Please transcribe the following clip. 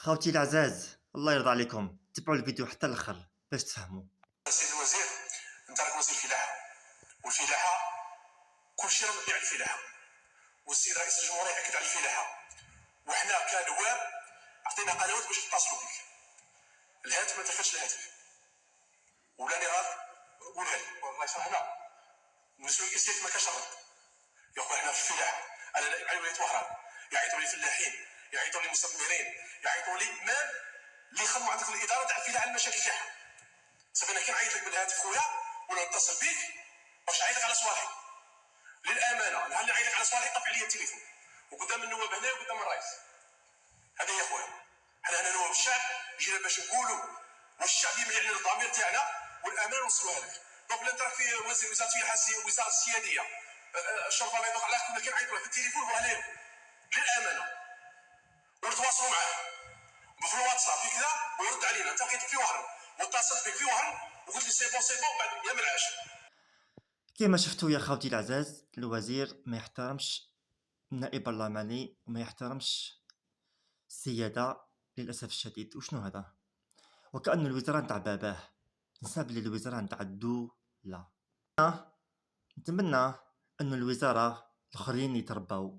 خوتي العزاز، الله يرضى عليكم تبعوا الفيديو حتى الاخر باش تفهموا. سيد الوزير، انت راك وزير فلاحه، والفلاحه كلشي راه مبني على الفلاحه، والسيد رئيس الجمهوريه اكد على الفلاحه، وحنا كنواب عطينا قنوات باش نتصلوا بك. الهاتف ما تلفتش الهاتف، ولاني غير قولها لي والله صحنا مسؤول الاسلام ما كاش الرد. يا خويا حنا في الفلاحه، انا نائب على ولايه وهران، يعيطوا لي فلاحين، يعيطوا لي مستثمرين، يعيطوا لي مام اللي يخدموا عندك الاداره تاع الفلاحه على المشاكل تاعها. صافي انا كنعيط لك بالهاتف خويا ولا نتصل بك باش نعيط لك على صوالحي للامانه. نهار اللي نعيط لك على صوالحي طفي عليا التليفون وقدام النواب هنا وقدام الرئيس. هذا يا خويا حنا هنا نواب الشعب، جينا باش نقولوا والشعب يملي علينا الضمير تاعنا والامان نوصلوها لك. دونك لا انت راك في وزاره السياديه، الشرطه الله يدق عليها، كنا كنعيطوا له في التليفون وهنا للامانه ونتواصلوا معاه في الواتساب في كذا ويرد علينا. انت لقيتك في وهران واتصلت بك في وهران وقلت لي سي بون بعد يا ملعاش. كما شفتوا يا خوتي العزاز، الوزير ما يحترمش النائب البرلماني وما يحترمش السيادة للأسف الشديد. وشنو هذا؟ وكأن الوزارة نتاع باباه، نسى بلي الوزارة نتاع الدولة. نتمنى أن الوزارة الآخرين يتربوا